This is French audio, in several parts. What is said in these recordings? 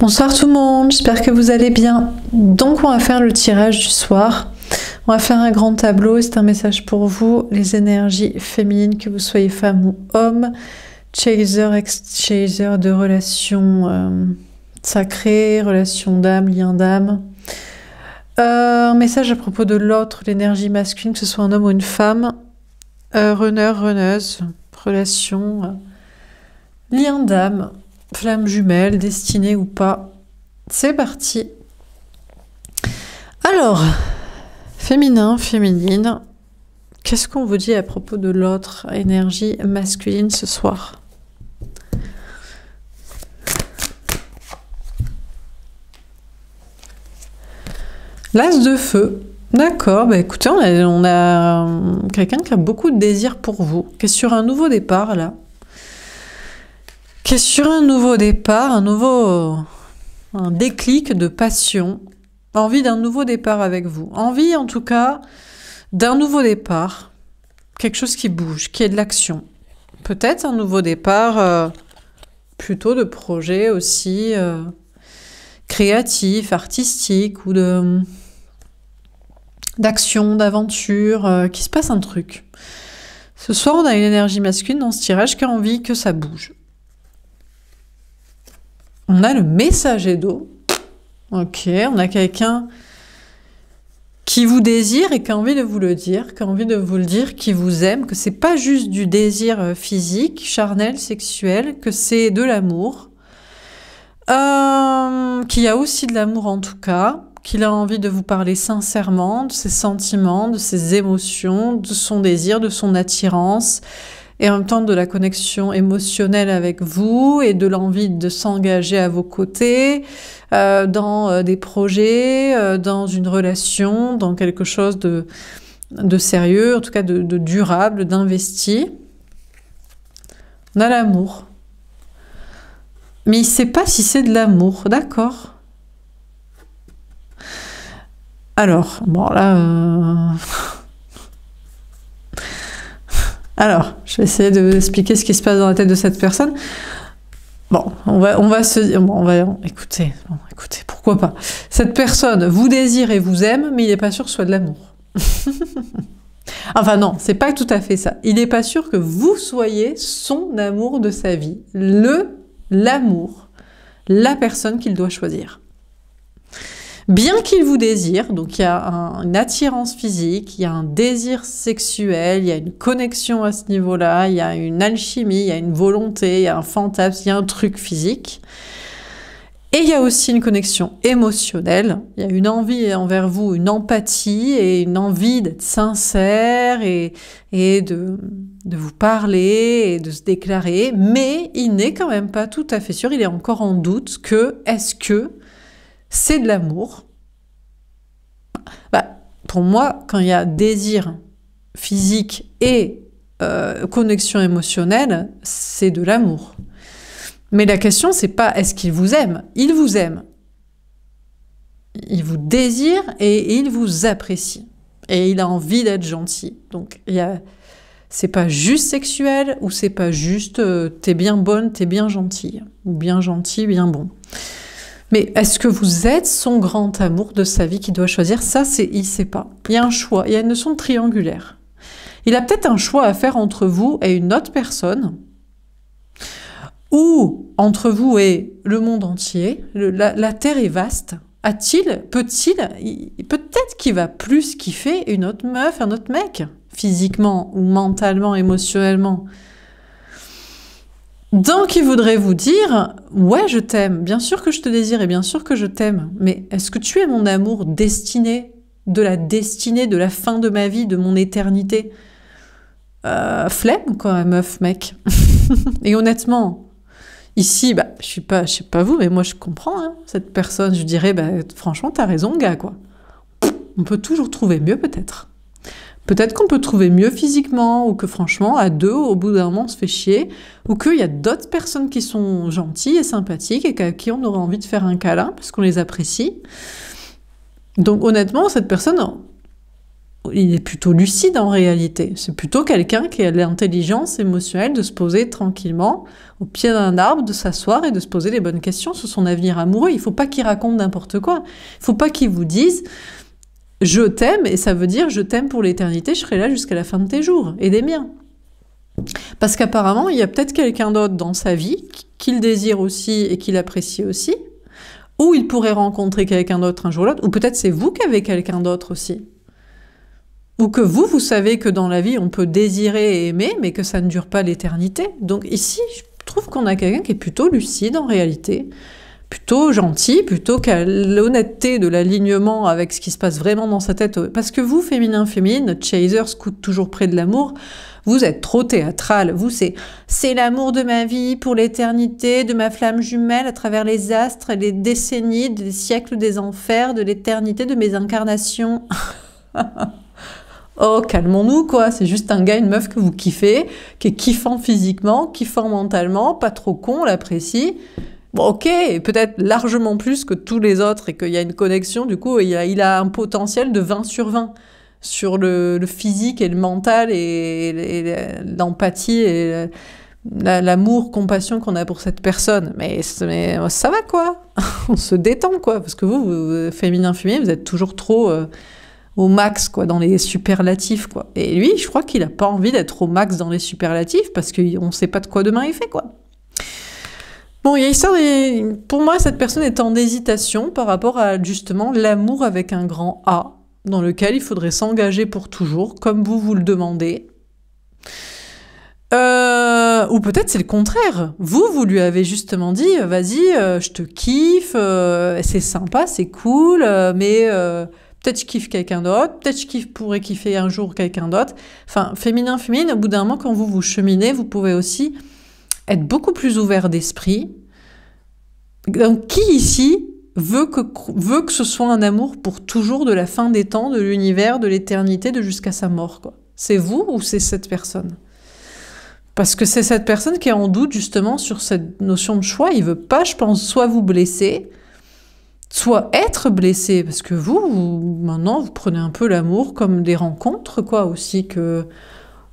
Bonsoir tout le monde, j'espère que vous allez bien. Donc on va faire le tirage du soir. On va faire un grand tableau et c'est un message pour vous, les énergies féminines, que vous soyez femme ou homme, chaser, ex-chaser de relations sacrées, relations d'âme, liens d'âme. Un message à propos de l'autre, l'énergie masculine, que ce soit un homme ou une femme, runner, runneuse, relation, lien d'âme. Flamme jumelle, destinée ou pas. C'est parti. Alors, féminin, féminine, qu'est-ce qu'on vous dit à propos de l'autre énergie masculine ce soir? L'as de feu. D'accord, bah écoutez, on a quelqu'un qui a beaucoup de désir pour vous, qui est sur un nouveau départ là. Qui est sur un nouveau départ, un déclic de passion, envie d'un nouveau départ avec vous. Envie en tout cas d'un nouveau départ, quelque chose qui bouge, qui est de l'action. Peut-être un nouveau départ plutôt de projet aussi créatif, artistique ou d'action, d'aventure, qu'il se passe un truc. Ce soir, on a une énergie masculine dans ce tirage qui a envie que ça bouge. On a le messager d'eau. Ok, on a quelqu'un qui vous désire et qui a envie de vous le dire, qui a envie de vous le dire, qui vous aime, que c'est pas juste du désir physique, charnel, sexuel, que c'est de l'amour, qu'il y a aussi de l'amour en tout cas, qu'il a envie de vous parler sincèrement, de ses sentiments, de ses émotions, de son désir, de son attirance, et en même temps de la connexion émotionnelle avec vous et de l'envie de s'engager à vos côtés dans des projets, dans une relation, dans quelque chose de sérieux, en tout cas de durable, d'investi. On a l'amour. Mais il ne sait pas si c'est de l'amour, d'accord? Alors, bon là... Alors, je vais essayer de vous expliquer ce qui se passe dans la tête de cette personne. Bon, on va se dire, écoutez, pourquoi pas. Cette personne vous désire et vous aime, mais il n'est pas sûr que ce soit de l'amour. Enfin non, c'est pas tout à fait ça. Il n'est pas sûr que vous soyez son amour de sa vie. L'amour, la personne qu'il doit choisir. Bien qu'il vous désire, donc il y a une attirance physique, il y a un désir sexuel, il y a une connexion à ce niveau-là, il y a une alchimie, il y a une volonté, il y a un fantasme, il y a un truc physique. Et il y a aussi une connexion émotionnelle, il y a une envie envers vous, une empathie et une envie d'être sincère et de vous parler et de se déclarer, mais il n'est quand même pas tout à fait sûr, il est encore en doute que est-ce que c'est de l'amour. Pour moi, quand il y a désir physique et connexion émotionnelle, c'est de l'amour. Mais la question, c'est pas est-ce qu'il vous aime? Il vous aime. Il vous désire et il vous apprécie. Et il a envie d'être gentil. Donc, c'est pas juste sexuel ou c'est pas juste t'es bien bonne, t'es bien gentille. Ou bien gentil, bien bon. Mais est-ce que vous êtes son grand amour de sa vie qu'il doit choisir? Ça, il ne sait pas. Il y a un choix, il y a une notion triangulaire. Il a peut-être un choix à faire entre vous et une autre personne, ou entre vous et le monde entier. La Terre est vaste. Peut-être qu'il va plus kiffer une autre meuf, un autre mec, physiquement ou mentalement, émotionnellement. Donc, il voudrait vous dire « Ouais, je t'aime, bien sûr que je te désire et bien sûr que je t'aime, mais est-ce que tu es mon amour destinée de la fin de ma vie, de mon éternité ?» Flemme, quoi, meuf, mec. Et honnêtement, ici, je sais pas vous, mais moi, je comprends, hein, cette personne. Je dirais, franchement, t'as raison, gars, quoi. On peut toujours trouver mieux, peut-être. Peut-être qu'on peut trouver mieux physiquement, ou que franchement, à deux, au bout d'un moment, on se fait chier, ou qu'il y a d'autres personnes qui sont gentilles et sympathiques, et à qui on aurait envie de faire un câlin, parce qu'on les apprécie. Donc honnêtement, cette personne, il est plutôt lucide en réalité. C'est plutôt quelqu'un qui a l'intelligence émotionnelle de se poser tranquillement au pied d'un arbre, de s'asseoir et de se poser les bonnes questions sur son avenir amoureux. Il faut pas qu'il raconte n'importe quoi. Il faut pas qu'il vous dise « je t'aime » et ça veut dire « je t'aime pour l'éternité, je serai là jusqu'à la fin de tes jours et des miens ». Parce qu'apparemment, il y a peut-être quelqu'un d'autre dans sa vie qu'il désire aussi et qu'il apprécie aussi, ou il pourrait rencontrer quelqu'un d'autre un jour ou l'autre, ou peut-être c'est vous qui avez quelqu'un d'autre aussi. Ou que vous savez que dans la vie, on peut désirer et aimer, mais que ça ne dure pas l'éternité. Donc ici, je trouve qu'on a quelqu'un qui est plutôt lucide en réalité, plutôt gentil, plutôt qu'à l'honnêteté de l'alignement avec ce qui se passe vraiment dans sa tête. Parce que vous, féminin, notre chaser, scout toujours près de l'amour, vous êtes trop théâtral. Vous, c'est l'amour de ma vie pour l'éternité, de ma flamme jumelle à travers les astres, les décennies, des siècles des enfers, de l'éternité de mes incarnations. Oh, calmons-nous, quoi. C'est juste un gars, une meuf que vous kiffez, qui est kiffant physiquement, kiffant mentalement, pas trop con, on l'apprécie. Bon, ok, peut-être largement plus que tous les autres et qu'il y a une connexion, du coup, il a un potentiel de 20 sur 20 sur le physique et le mental et l'empathie et l'amour, compassion qu'on a pour cette personne. Mais ça va, quoi. On se détend, quoi. Parce que vous féminin, vous êtes toujours trop au max, quoi, dans les superlatifs, quoi. Et lui, je crois qu'il a pas envie d'être au max dans les superlatifs parce qu'on sait pas de quoi demain il fait, quoi. Bon, il y a histoire pour moi, cette personne est en hésitation par rapport à, justement, l'amour avec un grand A, dans lequel il faudrait s'engager pour toujours, comme vous le demandez. Ou peut-être c'est le contraire. Vous lui avez justement dit, vas-y, je te kiffe, c'est sympa, c'est cool, mais peut-être je kiffe quelqu'un d'autre, peut-être je pourrais kiffer un jour quelqu'un d'autre. Enfin, féminin, au bout d'un moment, quand vous cheminez, vous pouvez aussi être beaucoup plus ouvert d'esprit. Donc, qui ici veut que ce soit un amour pour toujours, de la fin des temps, de l'univers, de l'éternité, de jusqu'à sa mort, quoi? C'est vous ou c'est cette personne? Parce que c'est cette personne qui est en doute justement sur cette notion de choix. Il veut pas, je pense, soit vous blesser, soit être blessé. Parce que maintenant, vous prenez un peu l'amour comme des rencontres, quoi, aussi que...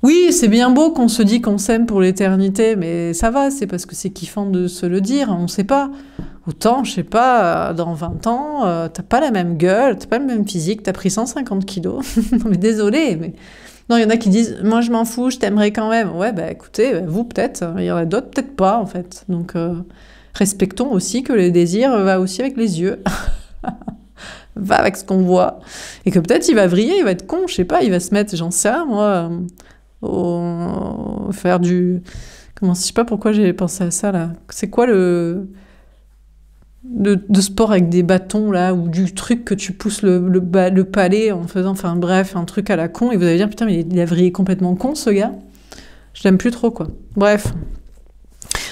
Oui, c'est bien beau qu'on se dit qu'on s'aime pour l'éternité, mais ça va, c'est parce que c'est kiffant de se le dire, on sait pas. Autant, je sais pas, dans 20 ans, t'as pas la même gueule, t'as pas le même physique, t'as pris 150 kilos. Non mais désolé, mais... Non, il y en a qui disent « Moi, je m'en fous, je t'aimerais quand même. » Ouais, bah écoutez, vous peut-être, il y en a d'autres peut-être pas, en fait. Donc, respectons aussi que le désir va aussi avec les yeux. Va avec ce qu'on voit. Et que peut-être il va vriller, il va être con, je sais pas, il va se mettre, j'en sais rien, moi... faire du... je sais pas pourquoi j'ai pensé à ça, là. C'est quoi de sport avec des bâtons, là, ou du truc que tu pousses le palais en faisant, enfin bref, un truc à la con, et vous allez dire, putain, mais il a vrillé complètement con, ce gars. Je l'aime plus trop, quoi. Bref.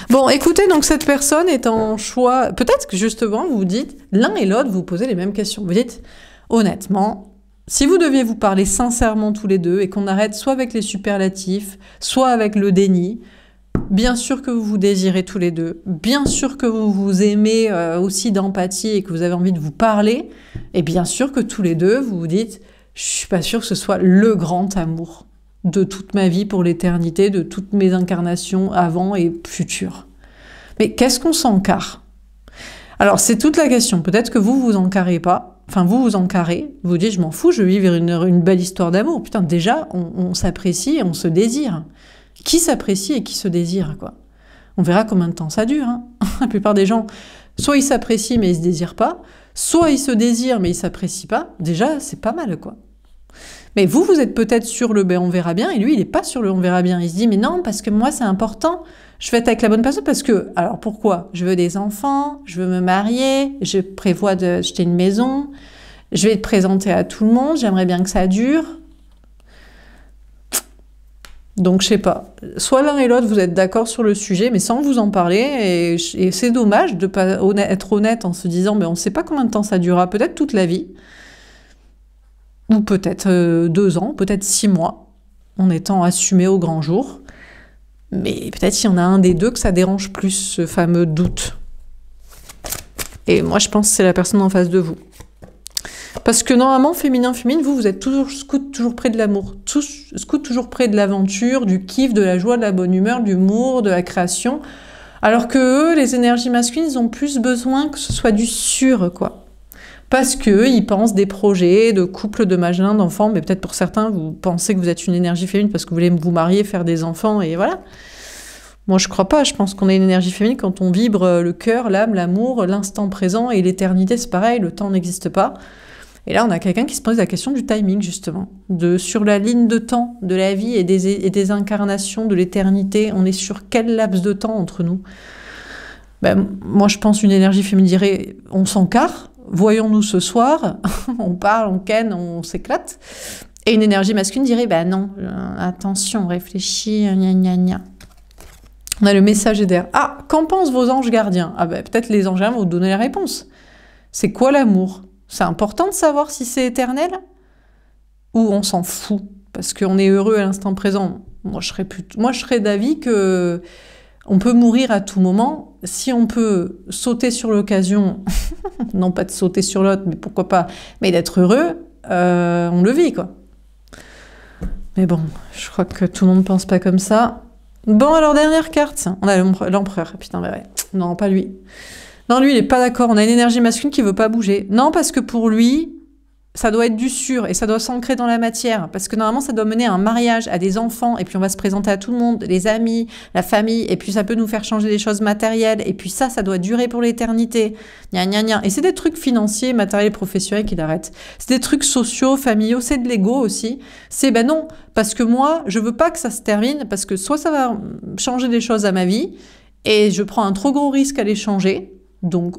Bon, écoutez, donc cette personne est en choix... Peut-être que justement, vous vous dites, l'un et l'autre, vous posez les mêmes questions. Vous dites, honnêtement... Si vous deviez vous parler sincèrement tous les deux et qu'on arrête soit avec les superlatifs, soit avec le déni, bien sûr que vous vous désirez tous les deux, bien sûr que vous vous aimez aussi d'empathie et que vous avez envie de vous parler, et bien sûr que tous les deux, vous vous dites « je suis pas sûre que ce soit le grand amour de toute ma vie pour l'éternité, de toutes mes incarnations avant et futures ». Mais qu'est-ce qu'on s'encarre? Alors c'est toute la question, peut-être que vous vous encarrez pas. Enfin, vous encarrez, vous dites, je m'en fous, je vis vers une belle histoire d'amour. Putain, déjà, on s'apprécie et on se désire. Qui s'apprécie et qui se désire, quoi? On verra combien de temps ça dure, hein. La plupart des gens, soit ils s'apprécient mais ils se désirent pas, soit ils se désirent mais ils s'apprécient pas. Déjà, c'est pas mal, quoi. Mais vous êtes peut-être sur le ben on verra bien, et lui, il est pas sur le on verra bien. Il se dit, mais non, parce que moi, c'est important. Je vais être avec la bonne personne parce que, alors pourquoi? Je veux des enfants, je veux me marier, je prévois d'acheter une maison, je vais te présenter à tout le monde, j'aimerais bien que ça dure. Donc, je sais pas. Soit l'un et l'autre, vous êtes d'accord sur le sujet, mais sans vous en parler, et c'est dommage de pas être honnête en se disant, mais on sait pas combien de temps ça durera, peut-être toute la vie, ou peut-être 2 ans, peut-être 6 mois, en étant assumé au grand jour. Mais peut-être qu'il y en a un des deux que ça dérange plus, ce fameux doute. Et moi, je pense que c'est la personne en face de vous. Parce que normalement, féminin, féminine, vous êtes toujours scout, toujours près de l'amour, scout, toujours près de l'aventure, du kiff, de la joie, de la bonne humeur, de l'humour, de la création. Alors que eux, les énergies masculines, ils ont plus besoin que ce soit du sûr, quoi. Parce que ils pensent des projets de couple, de machin, d'enfants, mais peut-être pour certains, vous pensez que vous êtes une énergie féminine parce que vous voulez vous marier, faire des enfants, et voilà. Moi, je crois pas. Je pense qu'on a une énergie féminine quand on vibre le cœur, l'âme, l'amour, l'instant présent, et l'éternité, c'est pareil, le temps n'existe pas. Et là, on a quelqu'un qui se pose la question du timing, justement. Sur la ligne de temps de la vie et des incarnations de l'éternité, on est sur quel laps de temps entre nous? Ben, moi, je pense une énergie féminine dirait, on s'encarre, voyons-nous ce soir, on parle, on ken, on s'éclate. Et une énergie masculine dirait, ben non, attention, réfléchis, gna gna gna. On a le messager d'air. Ah, qu'en pensent vos anges gardiens? Ah ben, peut-être les anges gardiens vont vous donner la réponse. C'est quoi l'amour? C'est important de savoir si c'est éternel ou on s'en fout parce qu'on est heureux à l'instant présent. Moi, je serais d'avis que on peut mourir à tout moment. Si on peut sauter sur l'occasion, non pas de sauter sur l'autre, mais pourquoi pas, mais d'être heureux, on le vit, quoi. Mais bon, je crois que tout le monde ne pense pas comme ça. Bon, alors, dernière carte. On a l'empereur. Putain, mais ouais. Non, pas lui. Non, lui, il n'est pas d'accord. On a une énergie masculine qui ne veut pas bouger. Non, parce que pour lui, ça doit être du sûr et ça doit s'ancrer dans la matière. Parce que normalement, ça doit mener à un mariage, à des enfants. Et puis, on va se présenter à tout le monde, les amis, la famille. Et puis, ça peut nous faire changer des choses matérielles. Et puis, ça doit durer pour l'éternité. Gna, gna, gna. Et c'est des trucs financiers, matériels, professionnels qui l'arrêtent. C'est des trucs sociaux, familiaux. C'est de l'ego aussi. C'est, ben non, parce que moi, je veux pas que ça se termine. Parce que soit ça va changer des choses à ma vie. Et je prends un trop gros risque à les changer. Donc,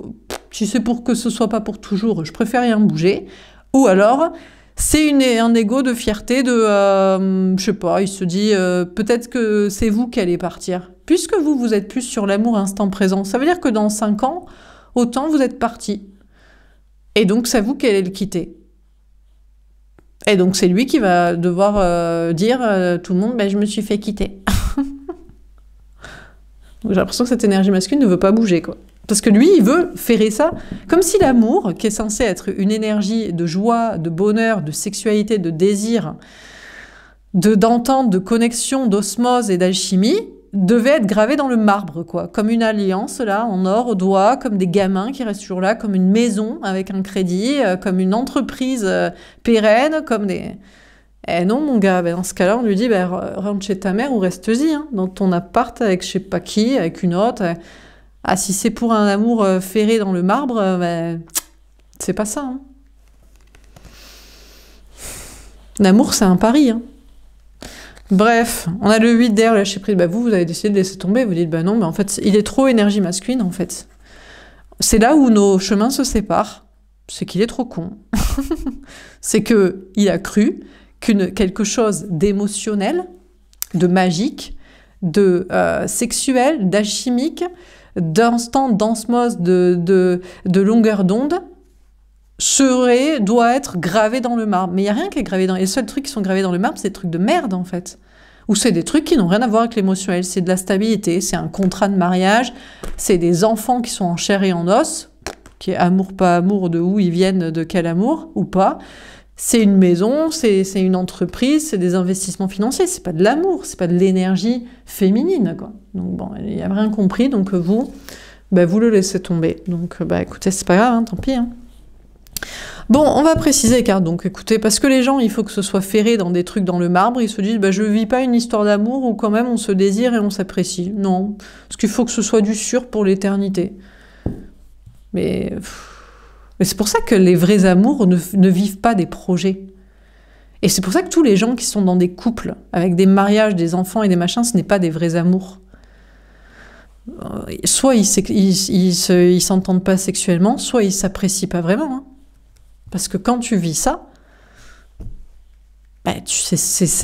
si c'est pour que ce soit pas pour toujours, je préfère rien bouger. Ou alors, c'est un ego de fierté, je sais pas, il se dit, peut-être que c'est vous qui allez partir. Puisque vous êtes plus sur l'amour instant présent, ça veut dire que dans 5 ans, autant vous êtes parti. Et donc, c'est à vous qui allez le quitter. Et donc, c'est lui qui va devoir dire à tout le monde, ben, je me suis fait quitter. J'ai l'impression que cette énergie masculine ne veut pas bouger, quoi. Parce que lui, il veut ferrer ça, comme si l'amour, qui est censé être une énergie de joie, de bonheur, de sexualité, de désir, d'entente, de connexion, d'osmose et d'alchimie, devait être gravé dans le marbre, quoi. Comme une alliance, là, en or, au doigt, comme des gamins qui restent toujours là, comme une maison avec un crédit, comme une entreprise pérenne, comme des... Eh non, mon gars, ben dans ce cas-là, on lui dit, ben, rentre chez ta mère ou reste-y, hein, dans ton appart avec je sais pas qui, avec une autre... Ah, si c'est pour un amour ferré dans le marbre, ben, c'est pas ça. Hein. L'amour, c'est un pari. Hein. Bref, on a le 8 d'air, lâcher prise. Ben, vous avez décidé de laisser tomber. Vous dites, ben non, mais en fait, il est trop énergie masculine, en fait. C'est là où nos chemins se séparent. C'est qu'il est trop con. C'est qu'il a cru quelque chose d'émotionnel, de magique, de sexuel, d'alchimique, d'instant d'osmose, de longueur d'onde, doit être gravé dans le marbre. Mais il n'y a rien qui est gravé dans... Et les seuls trucs qui sont gravés dans le marbre, c'est des trucs de merde, en fait. Ou c'est des trucs qui n'ont rien à voir avec l'émotionnel. C'est de la stabilité, c'est un contrat de mariage, c'est des enfants qui sont en chair et en os, qui est amour, pas amour, de où ils viennent, de quel amour, ou pas. C'est une maison, c'est une entreprise, c'est des investissements financiers, c'est pas de l'amour, c'est pas de l'énergie féminine, quoi. Donc bon, il a rien compris, donc vous le laissez tomber. Donc écoutez, c'est pas grave, hein, tant pis. Hein. Bon, on va préciser, car donc écoutez, parce que les gens, il faut que ce soit ferré dans des trucs dans le marbre, ils se disent, je vis pas une histoire d'amour où quand même on se désire et on s'apprécie. Non, parce qu'il faut que ce soit du sûr pour l'éternité. Mais c'est pour ça que les vrais amours ne vivent pas des projets. Et c'est pour ça que tous les gens qui sont dans des couples, avec des mariages, des enfants et des machins, ce n'est pas des vrais amours. Soit ils s'entendent pas sexuellement, soit ils s'apprécient pas vraiment. Hein. Parce que quand tu vis ça,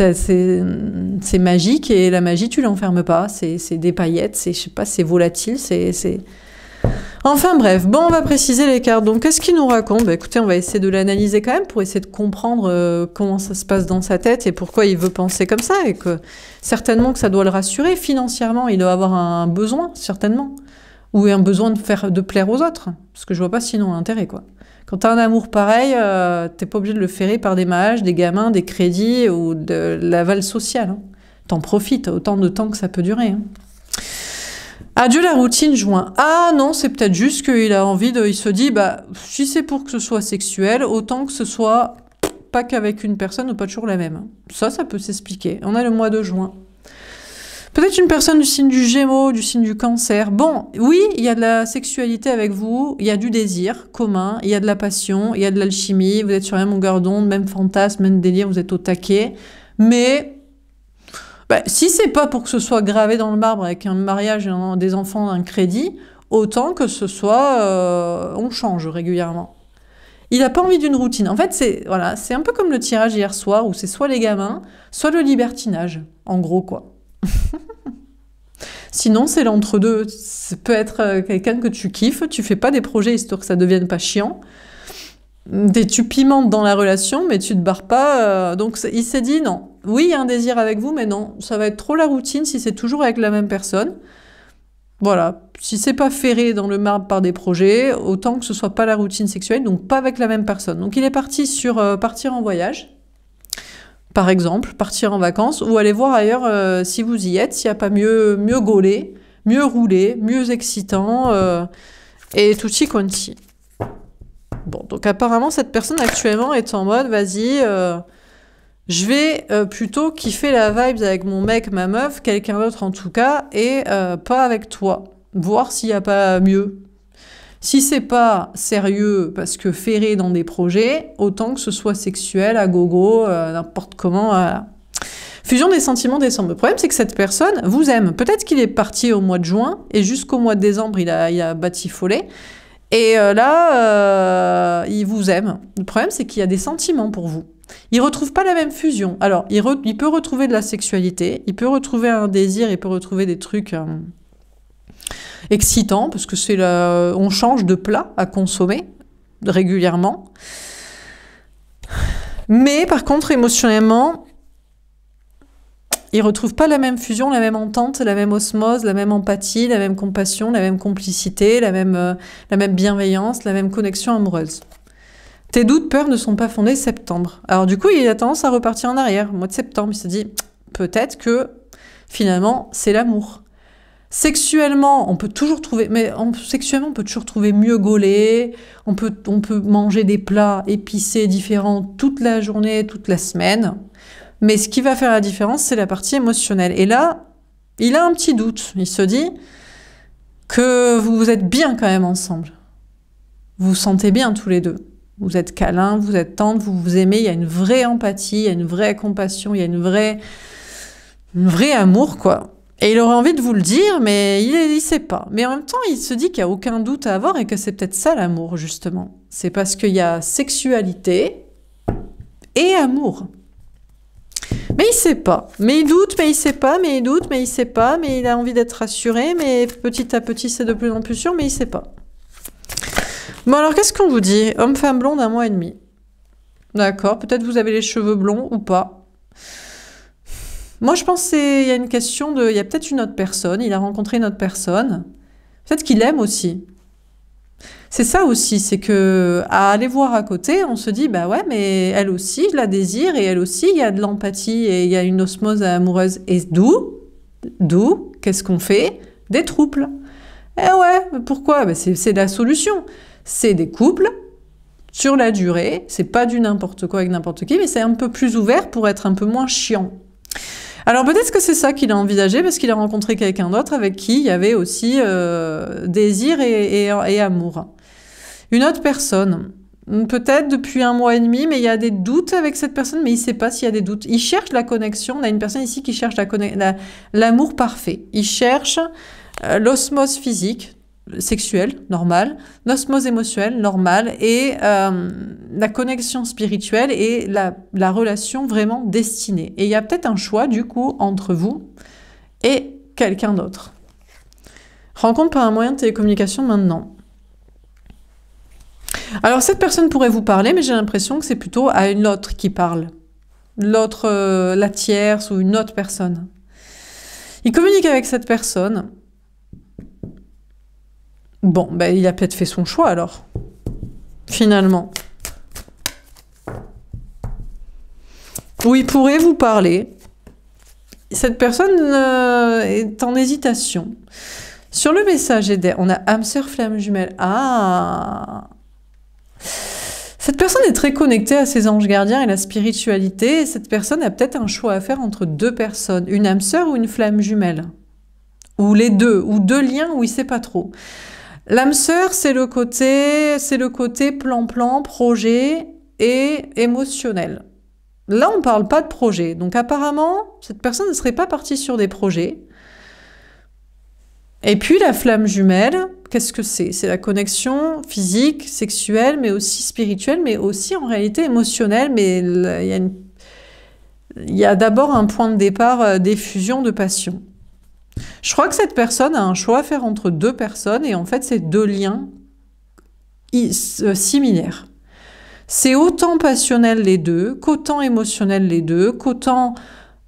c'est magique, et la magie, tu l'enfermes pas. C'est des paillettes, c'est volatile, Enfin bref, bon, on va préciser les cartes. Donc, qu'est-ce qu'il nous raconte? Écoutez, on va essayer de l'analyser quand même pour essayer de comprendre comment ça se passe dans sa tête et pourquoi il veut penser comme ça, et que certainement que ça doit le rassurer. Financièrement, il doit avoir un besoin, certainement. ou un besoin de plaire aux autres, parce que je vois pas sinon l'intérêt, quoi. Quand t'as un amour pareil, t'es pas obligé de le ferrer par des mariages, des gamins, des crédits ou de l'aval social. Hein. T'en profites autant de temps que ça peut durer. Hein. Adieu la routine, juin. Ah non, c'est peut-être juste qu'il a envie de... Il se dit, bah, si c'est pour que ce soit sexuel, autant que ce soit pas qu'avec une personne ou pas toujours la même. Ça peut s'expliquer. On a le mois de juin. Peut-être une personne du signe du Gémeaux, du signe du Cancer. Bon, oui, il y a de la sexualité avec vous, il y a du désir commun, il y a de la passion, il y a de l'alchimie, vous êtes sur la même longueur d'onde, même fantasme, même délire, vous êtes au taquet. Mais bah, si c'est pas pour que ce soit gravé dans le marbre avec un mariage, des enfants, un crédit, autant que ce soit... on change régulièrement. Il n'a pas envie d'une routine. En fait, c'est voilà, c'est un peu comme le tirage hier soir, où c'est soit les gamins, soit le libertinage, en gros, quoi. Sinon, c'est l'entre-deux. Ça peut être quelqu'un que tu kiffes, tu fais pas des projets histoire que ça devienne pas chiant. Tu pimentes dans la relation, mais tu te barres pas. Donc, il s'est dit non. Oui, il y a un désir avec vous, mais non, ça va être trop la routine si c'est toujours avec la même personne. Voilà. Si c'est pas ferré dans le marbre par des projets, autant que ce soit pas la routine sexuelle, donc pas avec la même personne. Donc, il est parti sur partir en voyage. Par exemple, partir en vacances ou aller voir ailleurs si vous y êtes, s'il n'y a pas mieux gaulé, mieux roulé, mieux excitant et tutti quanti. Bon, donc apparemment, cette personne actuellement est en mode, vas-y, je vais plutôt kiffer la vibe avec mon mec, ma meuf, quelqu'un d'autre en tout cas, et pas avec toi. Voir s'il n'y a pas mieux. Si c'est pas sérieux parce que ferré dans des projets, autant que ce soit sexuel, à gogo, n'importe comment. Voilà. Fusion des sentiments décembre. Le problème, c'est que cette personne vous aime. Peut-être qu'il est parti au mois de juin et jusqu'au mois de décembre, il a batifolé. Et là, il vous aime. Le problème, c'est qu'il y a des sentiments pour vous. Il retrouve pas la même fusion. Alors, il peut retrouver de la sexualité, il peut retrouver un désir, il peut retrouver des trucs... excitant parce que on change de plat à consommer régulièrement. Mais par contre, émotionnellement, ils retrouvent pas la même fusion, la même entente, la même osmose, la même empathie, la même compassion, la même complicité, la même bienveillance, la même connexion amoureuse. Tes doutes, peurs ne sont pas fondés septembre. Alors du coup, il a tendance à repartir en arrière. Au mois de septembre, il se dit peut-être que finalement, c'est l'amour. Sexuellement, on peut toujours trouver, sexuellement, on peut toujours trouver mieux gaulé, on peut manger des plats épicés différents toute la journée, toute la semaine. Mais ce qui va faire la différence, c'est la partie émotionnelle. Et là, il a un petit doute. Il se dit que vous êtes bien quand même ensemble. Vous vous sentez bien tous les deux. Vous êtes câlins, vous êtes tendres, vous vous aimez, il y a une vraie empathie, il y a une vraie compassion, il y a une vraie amour, quoi. Et il aurait envie de vous le dire, mais il sait pas. Mais en même temps, il se dit qu'il n'y a aucun doute à avoir et que c'est peut-être ça l'amour, justement. C'est parce qu'il y a sexualité et amour. Mais il sait pas. Mais il doute, mais il sait pas, mais il doute, mais il sait pas, mais il a envie d'être rassuré, mais petit à petit, c'est de plus en plus sûr, mais il sait pas. Bon, alors, qu'est-ce qu'on vous dit? Homme-femme blonde, 1 mois et demi. D'accord, peut-être vous avez les cheveux blonds ou pas. Moi, je pense qu'il y a une question de... Il y a peut-être une autre personne, il a rencontré une autre personne. Peut-être qu'il aime aussi. C'est ça aussi, c'est que à aller voir à côté, on se dit, bah ouais, mais elle aussi, je la désire, et elle aussi, il y a de l'empathie, et il y a une osmose amoureuse. Et d'où, qu'est-ce qu'on fait? Des troubles. Eh ouais, pourquoi? Ben c'est la solution. C'est des couples, sur la durée, c'est pas du n'importe quoi avec n'importe qui, mais c'est un peu plus ouvert pour être un peu moins chiant. Alors peut-être que c'est ça qu'il a envisagé parce qu'il a rencontré quelqu'un d'autre avec qui il y avait aussi désir et amour. Une autre personne, peut-être depuis 1 mois et demi, mais il y a des doutes avec cette personne, mais il ne sait pas s'il y a des doutes. Il cherche la connexion, on a une personne ici qui cherche l'amour parfait. Il cherche l'osmose physique, sexuelle, normale, l'osmose émotionnelle, normale, et la connexion spirituelle et la relation vraiment destinée. Et il y a peut-être un choix, du coup, entre vous et quelqu'un d'autre. Rencontre par un moyen de télécommunication maintenant. Alors, cette personne pourrait vous parler, mais j'ai l'impression que c'est plutôt à une autre qui parle. L'autre, la tierce ou une autre personne. Il communique avec cette personne. Bon, ben, il a peut-être fait son choix alors, finalement. Ou il pourrait vous parler. Cette personne est en hésitation. Sur le message aidé, on a âme sœur, flamme jumelle. Ah! Cette personne est très connectée à ses anges gardiens et la spiritualité. Et cette personne a peut-être un choix à faire entre deux personnes, une âme sœur ou une flamme jumelle. Ou les deux, ou deux liens où il ne sait pas trop. L'âme sœur, c'est le côté plan-plan, projet et émotionnel. Là, on ne parle pas de projet. Donc apparemment, cette personne ne serait pas partie sur des projets. Et puis la flamme jumelle, qu'est-ce que c'est? C'est la connexion physique, sexuelle, mais aussi spirituelle, mais aussi en réalité émotionnelle. Mais il y a d'abord un point de départ d'effusion de passion. Je crois que cette personne a un choix à faire entre deux personnes et en fait, c'est deux liens similaires. C'est autant passionnel les deux, qu'autant émotionnel les deux, qu'autant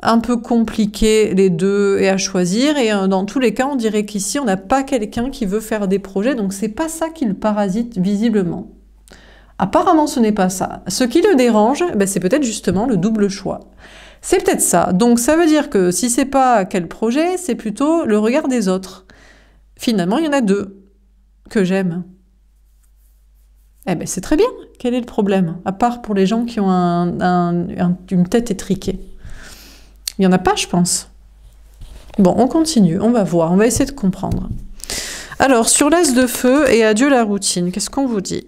un peu compliqué les deux et à choisir. Et dans tous les cas, on dirait qu'ici, on n'a pas quelqu'un qui veut faire des projets. Donc, c'est pas ça qui le parasite visiblement. Apparemment, ce n'est pas ça. Ce qui le dérange, ben, c'est peut-être justement le double choix. C'est peut-être ça. Donc, ça veut dire que si c'est pas quel projet, c'est plutôt le regard des autres. Finalement, il y en a deux que j'aime. Eh ben, c'est très bien. Quel est le problème? À part pour les gens qui ont une tête étriquée. Il n'y en a pas, je pense. Bon, on continue, on va voir, on va essayer de comprendre. Alors, sur l'as de feu et adieu la routine, qu'est-ce qu'on vous dit?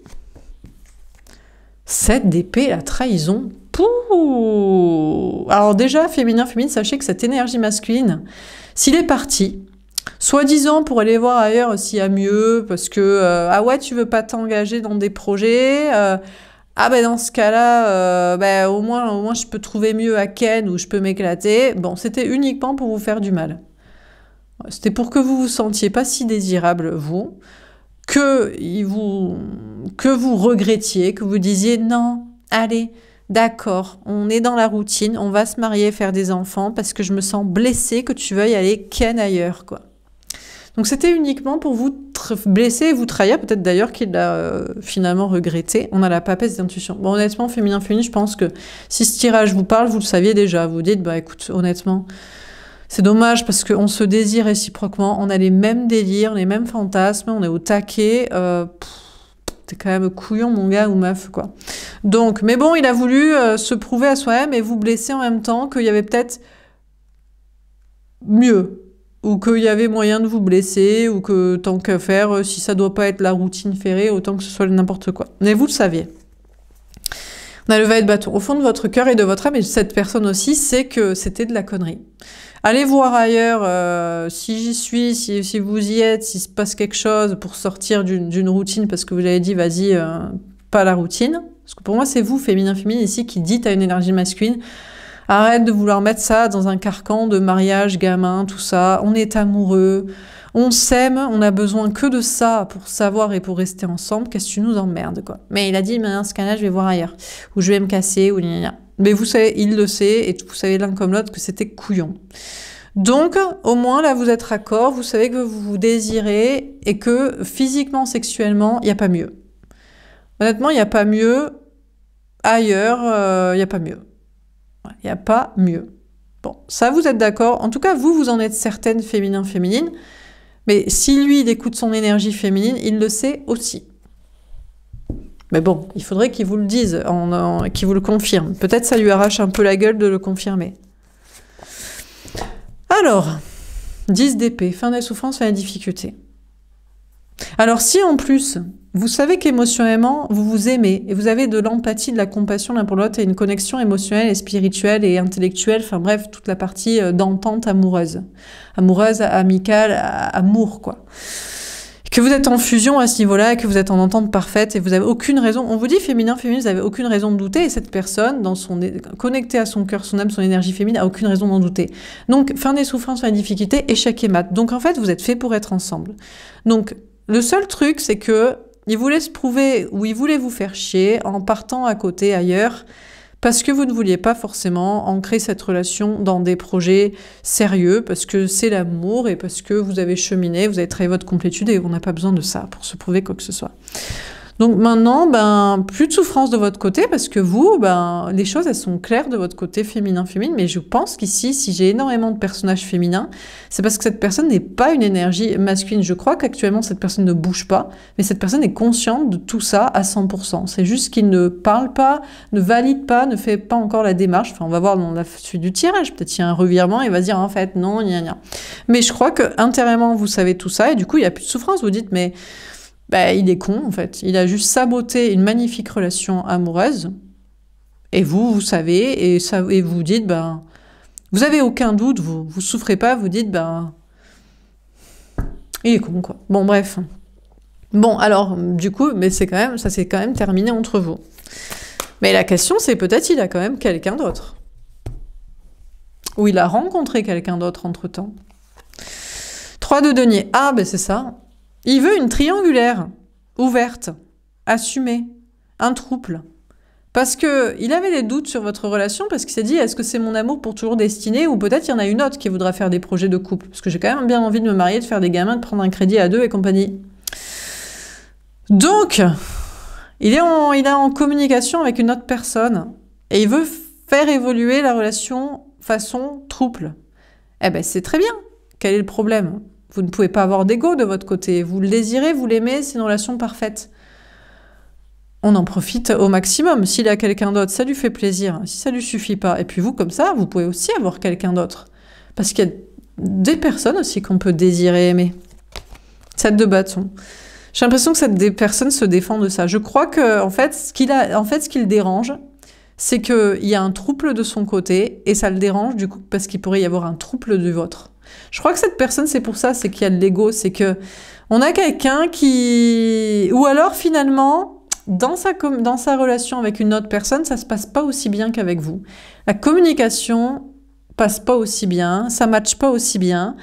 7 d'épée, la trahison. Pouh! Alors déjà, féminin, sachez que cette énergie masculine, s'il est parti, soi-disant pour aller voir ailleurs s'il y a mieux, parce que, ah ouais, tu veux pas t'engager dans des projets, ah ben dans ce cas-là, ben, au moins je peux trouver mieux à Ken ou je peux m'éclater. Bon, c'était uniquement pour vous faire du mal. C'était pour que vous vous sentiez pas si désirable, vous, que vous regrettiez, que vous disiez non, allez, d'accord, on est dans la routine, on va se marier, faire des enfants, parce que je me sens blessée que tu veuilles aller Ken ailleurs, quoi. Donc c'était uniquement pour vous blesser et vous trahir, peut-être d'ailleurs qu'il l'a finalement regretté. On a la papesse d'intuition. Bon, honnêtement, féminin, je pense que si ce tirage vous parle, vous le saviez déjà. Vous dites, bah écoute, honnêtement, c'est dommage parce qu'on se désire réciproquement, on a les mêmes délires, les mêmes fantasmes, on est au taquet. T'es quand même couillon, mon gars ou meuf, quoi. Donc, mais bon, il a voulu se prouver à soi-même et vous blesser en même temps qu'il y avait peut-être mieux. Ou qu'il y avait moyen de vous blesser, ou que tant qu'à faire, si ça doit pas être la routine ferrée, autant que ce soit n'importe quoi. Mais vous le saviez. On a le valet de bâton. Au fond de votre cœur et de votre âme, et cette personne aussi, c'est que c'était de la connerie. Allez voir ailleurs si j'y suis, si vous y êtes, s'il se passe quelque chose pour sortir d'une routine, parce que vous avez dit, vas-y, pas la routine. Parce que pour moi, c'est vous, féminin, ici, qui dites à une énergie masculine, arrête de vouloir mettre ça dans un carcan de mariage, gamin, tout ça. On est amoureux, on s'aime, on a besoin que de ça pour savoir et pour rester ensemble. Qu'est-ce que tu nous emmerdes, quoi. Mais il a dit, mais dans ce cas-là, je vais voir ailleurs. Ou je vais me casser, ou gna gna. Mais vous savez, il le sait, et vous savez l'un comme l'autre que c'était couillon. Donc, au moins, là, vous êtes raccord, vous savez que vous vous désirez, et que physiquement, sexuellement, il n'y a pas mieux. Honnêtement, il n'y a pas mieux. Ailleurs, il n'y a pas mieux. Il n'y a pas mieux. Bon, ça, vous êtes d'accord. En tout cas, vous en êtes certaine, féminine. Mais si lui, il écoute son énergie féminine, il le sait aussi. Mais bon, il faudrait qu'il vous le dise, qu'il vous le confirme. Peut-être ça lui arrache un peu la gueule de le confirmer. Alors, 10 d'épée, fin des souffrances, fin des difficultés. Alors si en plus, vous savez qu'émotionnellement, vous vous aimez, et vous avez de l'empathie, de la compassion l'un pour l'autre, et une connexion émotionnelle et spirituelle et intellectuelle, enfin bref, toute la partie d'entente amoureuse. Amoureuse, amicale, amour, quoi. Que vous êtes en fusion à ce niveau-là, et que vous êtes en entente parfaite, et vous avez aucune raison, on vous dit féminin, vous avez aucune raison de douter, et cette personne, connectée à son cœur, son âme, son énergie féminine, a aucune raison d'en douter. Donc, fin des souffrances, fin des difficultés, échec et mat. Donc en fait, vous êtes fait pour être ensemble. Donc, le seul truc, c'est que il voulait se prouver ou il voulait vous faire chier en partant à côté ailleurs parce que vous ne vouliez pas forcément ancrer cette relation dans des projets sérieux, parce que c'est l'amour et parce que vous avez cheminé, vous avez travaillé votre complétude et on n'a pas besoin de ça pour se prouver quoi que ce soit. Donc maintenant, plus de souffrance de votre côté parce que vous, les choses, elles sont claires de votre côté féminin. Mais je pense qu'ici, si j'ai énormément de personnages féminins, c'est parce que cette personne n'est pas une énergie masculine. Je crois qu'actuellement, cette personne ne bouge pas, mais cette personne est consciente de tout ça à 100%. C'est juste qu'il ne parle pas, ne valide pas, ne fait pas encore la démarche. Enfin, on va voir dans la suite du tirage. Peut-être qu'il y a un revirement, il va dire en fait non, gna gna. Mais je crois que intérieurement, vous savez tout ça et du coup, il n'y a plus de souffrance. Vous dites, mais il est con, en fait. Il a juste saboté une magnifique relation amoureuse. Et vous savez, et vous dites, vous avez aucun doute, vous souffrez pas, vous dites, il est con, quoi. Bon, bref. Bon, alors, du coup, mais ça s'est quand même terminé entre vous. Mais la question, c'est peut-être il a quand même quelqu'un d'autre. Ou il a rencontré quelqu'un d'autre entre-temps. 3 de denier. Ah, c'est ça. Il veut une triangulaire, ouverte, assumée, un trouble. Parce qu'il avait des doutes sur votre relation, parce qu'il s'est dit, est-ce que c'est mon amour pour toujours destiné, ou peut-être il y en a une autre qui voudra faire des projets de couple. Parce que j'ai quand même bien envie de me marier, de faire des gamins, de prendre un crédit à 2 et compagnie. Donc, il est en communication avec une autre personne, et il veut faire évoluer la relation façon trouble. C'est très bien. Quel est le problème ? Vous ne pouvez pas avoir d'ego de votre côté. Vous le désirez, vous l'aimez, c'est une relation parfaite. On en profite au maximum. S'il a quelqu'un d'autre, ça lui fait plaisir. Si ça lui suffit pas, et puis vous, comme ça, vous pouvez aussi avoir quelqu'un d'autre. Parce qu'il y a des personnes aussi qu'on peut désirer aimer. 7 de bâton. J'ai l'impression que cette personne se défend de ça. Je crois que, en fait, ce qui le dérange, c'est qu'il y a un trouble de son côté, et ça le dérange, du coup, parce qu'il pourrait y avoir un trouble du vôtre. Je crois que cette personne, c'est pour ça, c'est qu'il y a de l'ego, c'est que on a quelqu'un qui... Ou alors, finalement, dans sa relation avec une autre personne, ça se passe pas aussi bien qu'avec vous. La communication passe pas aussi bien, ça matche pas aussi bien,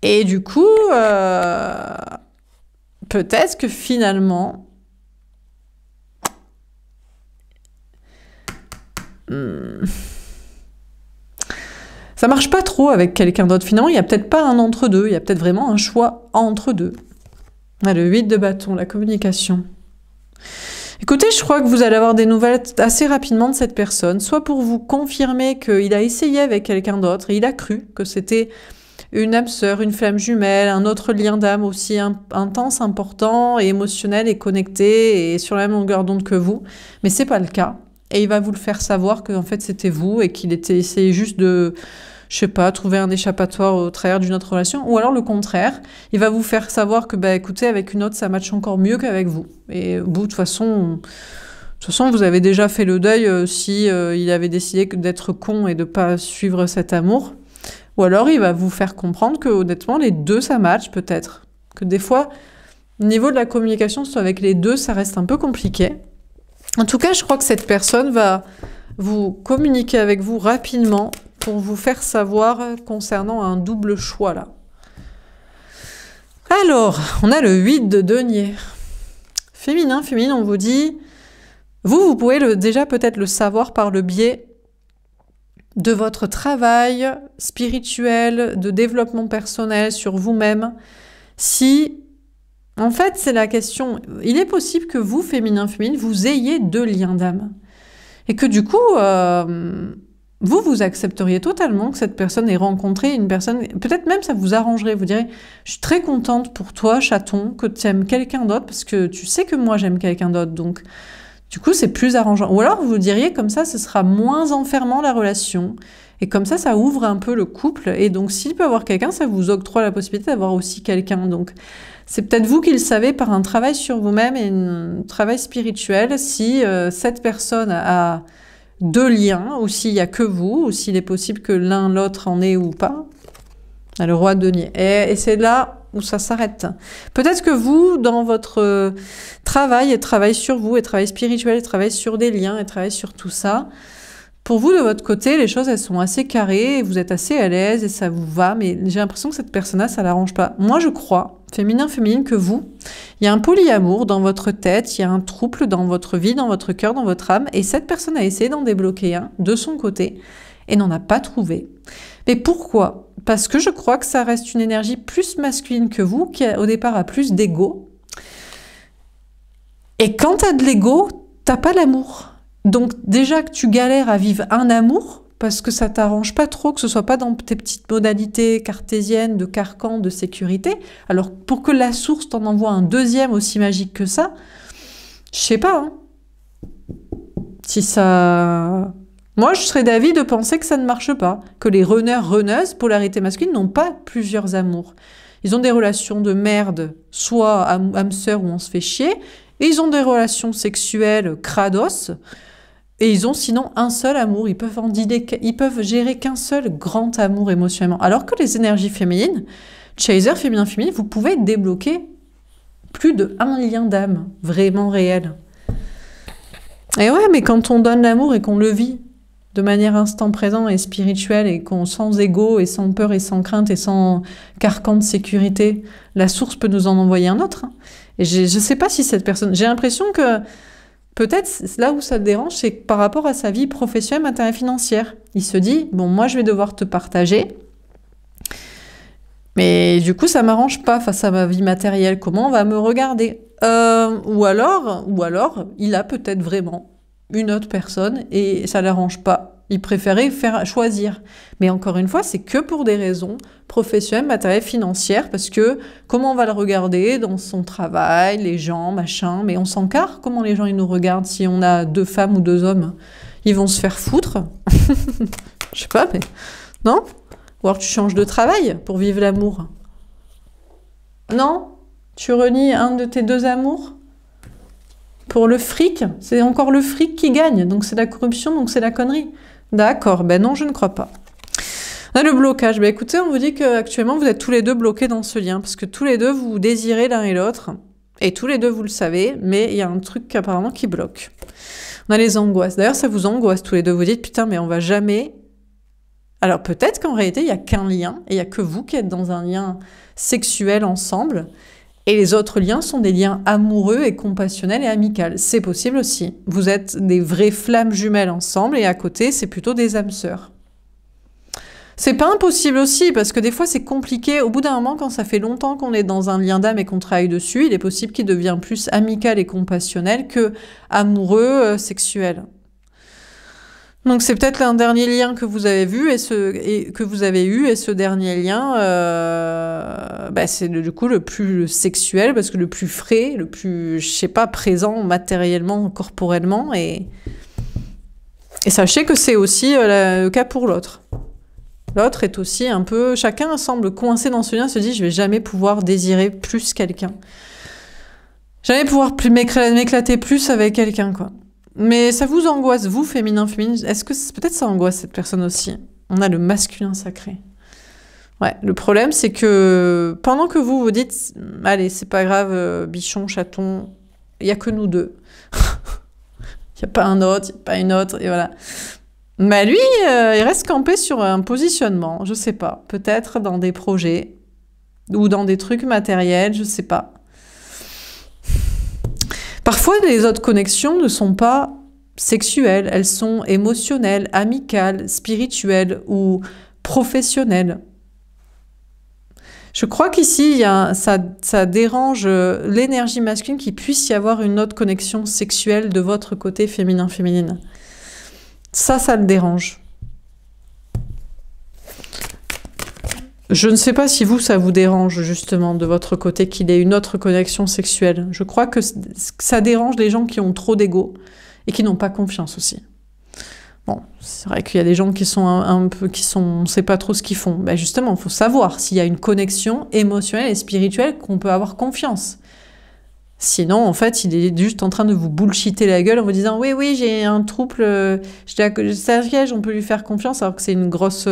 et du coup, peut-être que finalement... Ça marche pas trop avec quelqu'un d'autre. Finalement, il n'y a peut-être pas un entre-deux, il y a peut-être vraiment un choix entre deux. Le 8 de bâton, la communication. Écoutez, je crois que vous allez avoir des nouvelles assez rapidement de cette personne, soit pour vous confirmer qu'il a essayé avec quelqu'un d'autre, et il a cru que c'était une âme sœur, une flamme jumelle, un autre lien d'âme aussi intense, important, et émotionnel, et connecté, et sur la même longueur d'onde que vous. Mais c'est pas le cas. Et il va vous le faire savoir qu'en fait c'était vous et qu'il était essayé juste de, je sais pas, trouver un échappatoire au travers d'une autre relation. Ou alors le contraire, il va vous faire savoir que, écoutez, avec une autre ça matche encore mieux qu'avec vous. Et vous, de toute façon, vous avez déjà fait le deuil si il avait décidé d'être con et de pas suivre cet amour. Ou alors il va vous faire comprendre que honnêtement les deux ça match peut-être. Que des fois, au niveau de la communication, soit avec les deux, ça reste un peu compliqué. En tout cas, je crois que cette personne va vous communiquer avec vous rapidement pour vous faire savoir concernant un double choix là. Alors, on a le 8 de denier. Féminin, on vous dit, vous pouvez déjà peut-être le savoir par le biais de votre travail spirituel, de développement personnel sur vous-même. Si... En fait, c'est la question. Il est possible que vous, féminin, vous ayez 2 liens d'âme. Et que du coup, vous accepteriez totalement que cette personne ait rencontré une personne... Peut-être même ça vous arrangerait. Vous direz, je suis très contente pour toi, chaton, que tu aimes quelqu'un d'autre, parce que tu sais que moi, j'aime quelqu'un d'autre. Donc, du coup, c'est plus arrangeant. Ou alors, vous diriez, comme ça, ce sera moins enfermant la relation. Et comme ça ouvre un peu le couple. Et donc, s'il peut avoir quelqu'un, ça vous octroie la possibilité d'avoir aussi quelqu'un. Donc... C'est peut-être vous qui le savez par un travail sur vous-même et un travail spirituel, si cette personne a 2 liens, ou s'il n'y a que vous, ou s'il est possible que l'un l'autre en ait ou pas. Le roi de denier. Et c'est là où ça s'arrête. Peut-être que vous, dans votre travail sur vous, et travail spirituel, et travail sur des liens, et travail sur tout ça, Pour vous, de votre côté, les choses, elles sont assez carrées, et vous êtes assez à l'aise et ça vous va, mais j'ai l'impression que cette personne-là, ça l'arrange pas. Moi, je crois, féminin, que vous, il y a un polyamour dans votre tête, il y a un trouble dans votre vie, dans votre cœur, dans votre âme, et cette personne a essayé d'en débloquer un de son côté et n'en a pas trouvé. Mais pourquoi? Parce que je crois que ça reste une énergie plus masculine que vous, qui au départ a plus d'ego. Et quand t'as de l'ego, t'as pas l'amour. Donc déjà que tu galères à vivre un amour, parce que ça t'arrange pas trop, que ce soit pas dans tes petites modalités cartésiennes de carcan, de sécurité, alors pour que la source t'en envoie un deuxième aussi magique que ça, je sais pas, hein. Si ça... Moi, je serais d'avis de penser que ça ne marche pas, que les runneuses, polarité masculine, n'ont pas plusieurs amours. Ils ont des relations de merde, soit âme sœur où on se fait chier, et ils ont des relations sexuelles crados, et ils ont sinon un seul amour. Ils peuvent gérer qu'un seul grand amour émotionnellement. Alors que les énergies féminines, chaser féminin, vous pouvez débloquer plus d'un lien d'âme vraiment réel. Et ouais, mais quand on donne l'amour et qu'on le vit de manière instant présent et spirituelle et qu'on sans ego et sans peur et sans crainte et sans carcan de sécurité, la source peut nous en envoyer un autre. Hein. Et je sais pas si cette personne... J'ai l'impression que peut-être là où ça te dérange, c'est que par rapport à sa vie professionnelle, matérielle, financière. Il se dit, bon, moi je vais devoir te partager, mais du coup ça m'arrange pas face à ma vie matérielle. Comment on va me regarder? Ou alors, il a peut-être vraiment une autre personne et ça l'arrange pas. Il préférait choisir. Mais encore une fois, c'est que pour des raisons professionnelles, matérielles, financières, parce que comment on va le regarder dans son travail, les gens, machin, mais on s'en carre. Comment les gens ils nous regardent si on a 2 femmes ou 2 hommes? Ils vont se faire foutre. Je sais pas, mais non? Ou alors tu changes de travail pour vivre l'amour. Non? Tu renies un de tes 2 amours? Pour le fric? C'est encore le fric qui gagne, donc c'est la corruption, donc c'est la connerie. D'accord, ben non, je ne crois pas. On a le blocage. Ben écoutez, on vous dit qu'actuellement, vous êtes tous les deux bloqués dans ce lien, parce que tous les deux, vous désirez l'un et l'autre, et tous les deux, vous le savez, mais il y a un truc apparemment qui bloque. On a les angoisses. D'ailleurs, ça vous angoisse tous les deux. Vous dites, putain, mais on va jamais... Alors peut-être qu'en réalité, il n'y a qu'un lien, et il n'y a que vous qui êtes dans un lien sexuel ensemble, et les autres liens sont des liens amoureux et compassionnels et amicaux. C'est possible aussi. Vous êtes des vraies flammes jumelles ensemble et à côté, c'est plutôt des âmes sœurs. C'est pas impossible aussi, parce que des fois, c'est compliqué. Au bout d'un moment, quand ça fait longtemps qu'on est dans un lien d'âme et qu'on travaille dessus, il est possible qu'il devienne plus amical et compassionnel que amoureux, sexuel. Donc c'est peut-être l'un dernier lien que vous avez vu que vous avez eu, et ce dernier lien, c'est du coup le plus sexuel, parce que le plus frais, le plus, je sais pas, présent matériellement, corporellement, et sachez que c'est aussi le cas pour l'autre. L'autre est aussi un peu, chacun semble coincé dans ce lien, se dit je vais jamais pouvoir désirer plus quelqu'un, jamais pouvoir m'éclater plus avec quelqu'un, quoi. Mais ça vous angoisse, vous, féminin, féminine. Est-ce que peut-être ça angoisse cette personne aussi? On a le masculin sacré. Ouais, le problème, c'est que pendant que vous dites, allez, c'est pas grave, bichon, chaton, il n'y a que nous deux. Il n'y a pas un autre, il n'y a pas une autre, et voilà. Mais lui, il reste campé sur un positionnement, je sais pas. Peut-être dans des projets ou dans des trucs matériels, je sais pas. Parfois, les autres connexions ne sont pas sexuelles, elles sont émotionnelles, amicales, spirituelles ou professionnelles. Je crois qu'ici, ça dérange l'énergie masculine qu'il puisse y avoir une autre connexion sexuelle de votre côté féminin-féminine. Ça le dérange. Je ne sais pas si vous, ça vous dérange justement de votre côté qu'il y ait une autre connexion sexuelle. Je crois que ça dérange les gens qui ont trop d'ego et qui n'ont pas confiance aussi. Bon, c'est vrai qu'il y a des gens qui sont on ne sait pas trop ce qu'ils font. Ben justement, il faut savoir s'il y a une connexion émotionnelle et spirituelle qu'on peut avoir confiance. Sinon, en fait, il est juste en train de vous bullshiter la gueule en vous disant « Oui, j'ai un trouble, Sergej, on peut lui faire confiance », alors que c'est une grosse...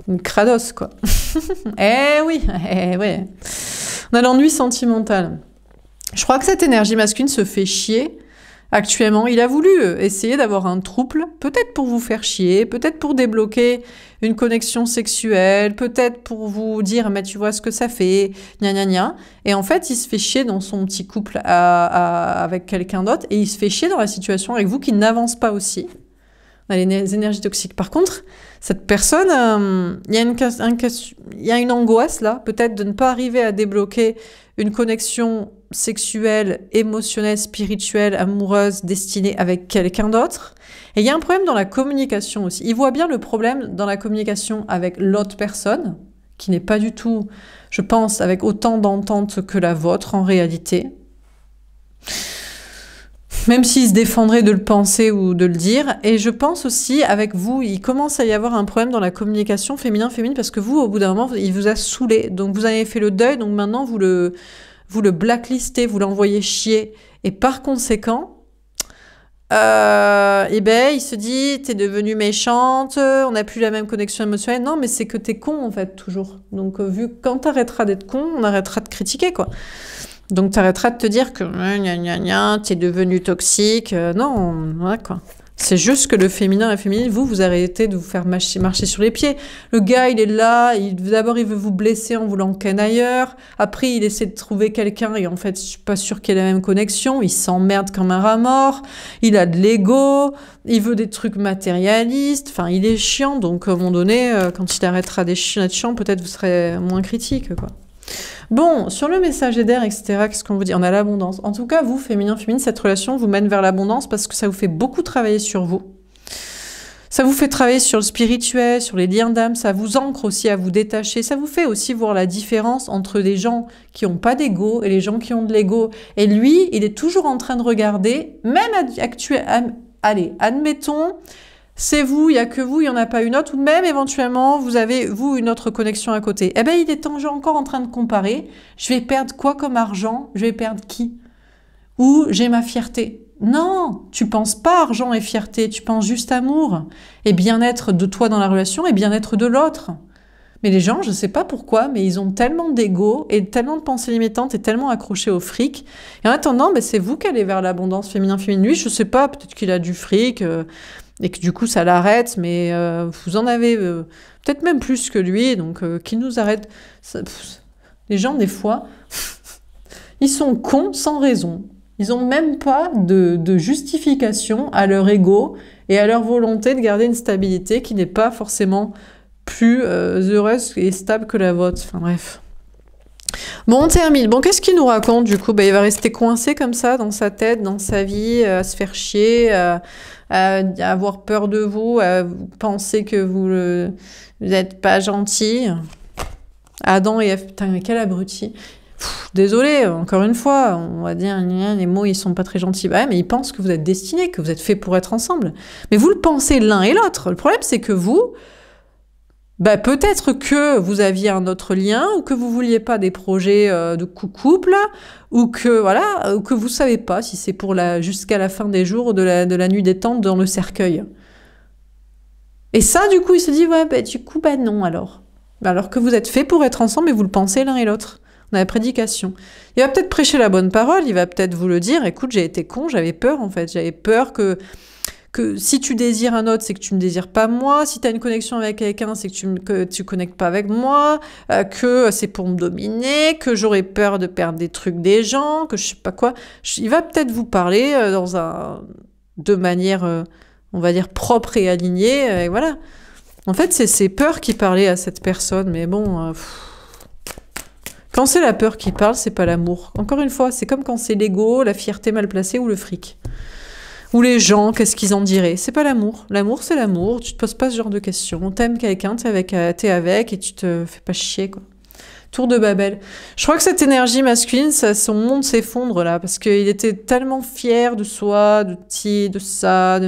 une crados, quoi. Oui. On a l'ennui sentimental. Je crois que cette énergie masculine se fait chier Actuellement, il a voulu essayer d'avoir un trouble, peut-être pour vous faire chier, peut-être pour débloquer une connexion sexuelle, peut-être pour vous dire, mais tu vois ce que ça fait, gna gna gna. Et en fait, il se fait chier dans son petit couple avec quelqu'un d'autre, et il se fait chier dans la situation avec vous qui n'avance pas aussi. On a les énergies toxiques. Par contre, cette personne, il y a une angoisse là, peut-être de ne pas arriver à débloquer une connexion sexuelle, émotionnelle, spirituelle, amoureuse, destinée avec quelqu'un d'autre. Et il y a un problème dans la communication aussi. Il voit bien le problème dans la communication avec l'autre personne, qui n'est pas du tout, je pense, avec autant d'entente que la vôtre en réalité. Même s'il se défendrait de le penser ou de le dire. Et je pense aussi, avec vous, il commence à y avoir un problème dans la communication féminin-féminine, parce que vous, au bout d'un moment, il vous a saoulé. Donc vous avez fait le deuil, donc maintenant vous le blacklistez, vous l'envoyez chier. Et par conséquent, il se dit, t'es devenue méchante, on n'a plus la même connexion émotionnelle. Non, mais c'est que t'es con, en fait, toujours. Donc quand t'arrêteras d'être con, on arrêtera de critiquer, quoi. Donc, t'arrêteras de te dire que t'es devenu toxique. Non, voilà quoi. C'est juste que le féminin et la féminine, vous arrêtez de vous faire marcher sur les pieds. Le gars, il est là, d'abord il veut vous blesser en voulant ken ailleurs. Après, il essaie de trouver quelqu'un et en fait, je suis pas sûre qu'il ait la même connexion. Il s'emmerde comme un rat mort. Il a de l'ego. Il veut des trucs matérialistes. Enfin, il est chiant. Donc, à un moment donné, quand il arrêtera d'être chiant, peut-être vous serez moins critique, quoi. Bon, sur le messager d'air, etc., qu'est-ce qu'on vous dit? On a l'abondance. En tout cas, vous, féminin, féminine, cette relation vous mène vers l'abondance parce que ça vous fait beaucoup travailler sur vous. Ça vous fait travailler sur le spirituel, sur les liens d'âme, ça vous ancre aussi à vous détacher. Ça vous fait aussi voir la différence entre des gens qui n'ont pas d'ego et les gens qui ont de l'ego. Et lui, il est toujours en train de regarder, même allez, admettons... C'est vous, il n'y a que vous, il n'y en a pas une autre, ou même éventuellement, vous avez, vous, une autre connexion à côté. Eh bien, il est encore en train de comparer. Je vais perdre quoi comme argent? Je vais perdre qui? Ou j'ai ma fierté. Non, tu penses pas argent et fierté, tu penses juste amour et bien-être de toi dans la relation et bien-être de l'autre. Mais les gens, je ne sais pas pourquoi, mais ils ont tellement d'ego et tellement de pensées limitantes et tellement accrochés au fric. Et en attendant, c'est vous qui allez vers l'abondance féminin-féminine. Lui, je ne sais pas, peut-être qu'il a du fric... et que du coup ça l'arrête, mais vous en avez peut-être même plus que lui, donc qui nous arrête. Les gens, des fois, ils sont cons sans raison. Ils n'ont même pas de justification à leur ego et à leur volonté de garder une stabilité qui n'est pas forcément plus heureuse et stable que la vôtre. Enfin bref. Bon, on termine. Bon, qu'est-ce qu'il nous raconte du coup? Il va rester coincé comme ça dans sa tête, dans sa vie, à se faire chier, à avoir peur de vous, à penser que vous n'êtes pas gentil. Adam et Ève, putain, mais quel abruti. Désolé, encore une fois, on va dire, les mots, ils sont pas très gentils. Ouais, mais ils pensent que vous êtes destinés, que vous êtes faits pour être ensemble. Mais vous le pensez l'un et l'autre. Le problème, c'est que vous... peut-être que vous aviez un autre lien, ou que vous vouliez pas des projets de couple, ou que vous savez pas si c'est pour jusqu'à la fin des jours de la nuit des temps dans le cercueil. Et ça, du coup, il se dit, non, alors. Alors que vous êtes fait pour être ensemble et vous le pensez l'un et l'autre. On a la prédication. Il va peut-être prêcher la bonne parole, il va peut-être vous le dire, écoute, j'ai été con, j'avais peur en fait, j'avais peur que si tu désires un autre, c'est que tu me désires pas moi. Si tu as une connexion avec quelqu'un, c'est que tu connectes pas avec moi. Que c'est pour me dominer. Que j'aurais peur de perdre des trucs des gens. Que je sais pas quoi. Il va peut-être vous parler de manière, on va dire, propre et alignée. Et voilà. En fait, c'est ces peurs qui parlaient à cette personne. Mais bon... Quand c'est la peur qui parle, c'est pas l'amour. Encore une fois, c'est comme quand c'est l'ego, la fierté mal placée ou le fric. Ou les gens, qu'est-ce qu'ils en diraient? C'est pas l'amour. L'amour, c'est l'amour. Tu te poses pas ce genre de questions. T'aimes quelqu'un, t'es avec et tu te fais pas chier, quoi. Tour de Babel. Je crois que cette énergie masculine, son monde s'effondre là, parce qu'il était tellement fier de soi, de ça,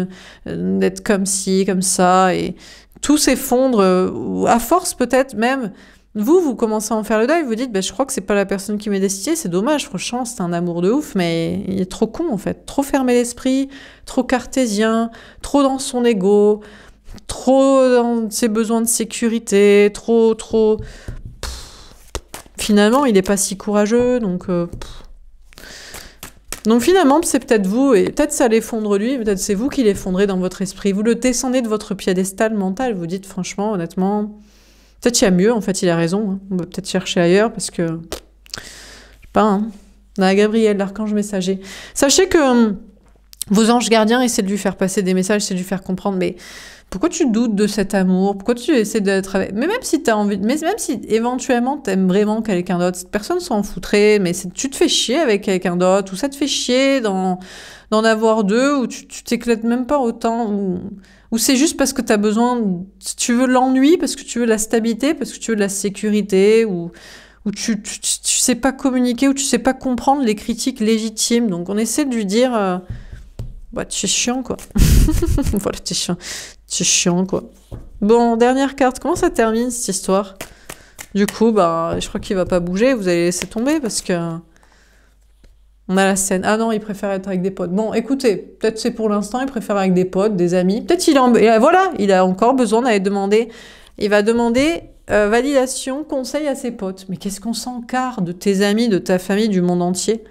d'être comme ci, comme ça, et tout s'effondre, à force peut-être même. Vous commencez à en faire le deuil, vous dites, je crois que c'est pas la personne qui m'est destinée, c'est dommage, franchement, c'est un amour de ouf, mais il est trop con, en fait. Trop fermé l'esprit, trop cartésien, trop dans son ego, trop dans ses besoins de sécurité, trop... Finalement, il est pas si courageux, donc... Donc finalement, c'est peut-être vous, et peut-être ça l'effondre lui, peut-être c'est vous qui l'effondrez dans votre esprit. Vous le descendez de votre piédestal mental, vous dites franchement, honnêtement, peut-être il y a mieux, en fait, il a raison. Hein. On va peut-être chercher ailleurs, parce que... Je sais pas, hein. Là, Gabriel, l'archange messager. Sachez que vos anges gardiens essaient de lui faire passer des messages, essaient de lui faire comprendre, mais... Pourquoi tu doutes de cet amour? Pourquoi tu essaies d'être avec... Mais même si t'as envie... Mais même si éventuellement t'aimes vraiment quelqu'un d'autre, cette personne s'en foutrait, mais tu te fais chier avec quelqu'un d'autre, ou ça te fait chier d'en avoir deux, ou tu t'éclates même pas autant, ou c'est juste parce que t'as besoin... Tu veux l'ennui, parce que tu veux la stabilité, parce que tu veux de la sécurité, ou tu sais pas communiquer, ou tu sais pas comprendre les critiques légitimes. Donc on essaie de lui dire... Bah, tu es chiant, quoi. Voilà, tu es chiant. C'est chiant, quoi. Bon, dernière carte. Comment ça termine, cette histoire? Du coup, bah, je crois qu'il va pas bouger. Vous allez laisser tomber parce que... On a la scène. Ah non, il préfère être avec des potes. Bon, écoutez, peut-être c'est pour l'instant, il préfère avec des potes, des amis. Peut-être voilà, il a encore besoin d'aller demander... Il va demander validation, conseil à ses potes. Mais qu'est-ce qu'on s'encarre de tes amis, de ta famille, du monde entier?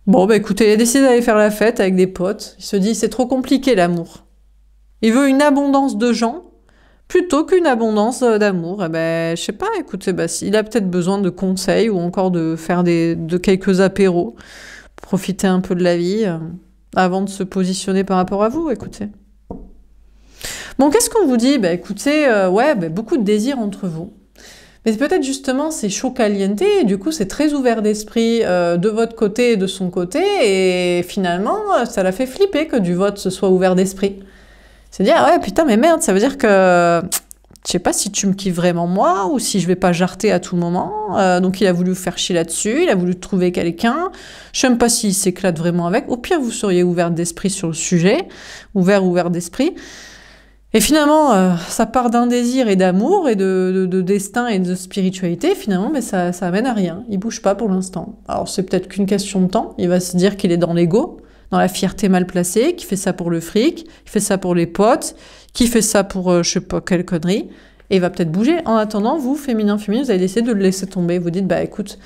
Bon, bah écoutez, il a décidé d'aller faire la fête avec des potes. Il se dit, c'est trop compliqué l'amour. Il veut une abondance de gens plutôt qu'une abondance d'amour. Eh ben, je sais pas, écoutez, bah, il a peut-être besoin de conseils ou encore de faire de quelques apéros. Profiter un peu de la vie avant de se positionner par rapport à vous, écoutez. Bon, qu'est-ce qu'on vous dit? Bah écoutez, ouais, bah, beaucoup de désirs entre vous. Mais peut-être justement c'est chaud caliente, et du coup c'est très ouvert d'esprit de votre côté et de son côté, et finalement ça l'a fait flipper que du vote ce soit ouvert d'esprit. C'est dire, ah ouais putain mais merde, ça veut dire que je sais pas si tu me kiffes vraiment moi, ou si je vais pas jarter à tout moment, donc il a voulu vous faire chier là-dessus, il a voulu trouver quelqu'un, je sais même pas s'il s'éclate vraiment avec, au pire vous seriez ouvert d'esprit sur le sujet, ouvert d'esprit. Et finalement, ça part d'un désir et d'amour et de destin et de spiritualité. Finalement, mais ça amène à rien. Il bouge pas pour l'instant. Alors, c'est peut-être qu'une question de temps. Il va se dire qu'il est dans l'ego, dans la fierté mal placée, qu'il fait ça pour le fric, qu'il fait ça pour les potes, qu'il fait ça pour je sais pas quelle connerie. Et il va peut-être bouger. En attendant, vous, féminin, vous avez décidé de le laisser tomber. Vous dites, bah écoute,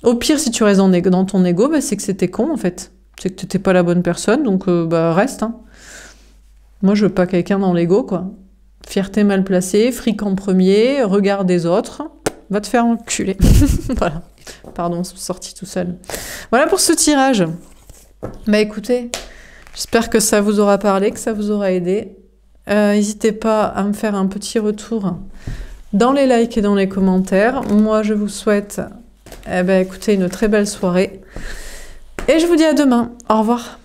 au pire, si tu restes dans ton ego, bah, c'est que c'était con, en fait. C'est que t'étais pas la bonne personne, donc bah reste, hein. Moi, je veux pas quelqu'un dans l'ego, quoi. Fierté mal placée, fric en premier, regard des autres. Va te faire enculer. Voilà. Pardon, c'est sorti tout seul. Voilà pour ce tirage. Bah écoutez, j'espère que ça vous aura parlé, que ça vous aura aidé. N'hésitez pas à me faire un petit retour dans les likes et dans les commentaires. Moi, je vous souhaite, écoutez, une très belle soirée. Et je vous dis à demain. Au revoir.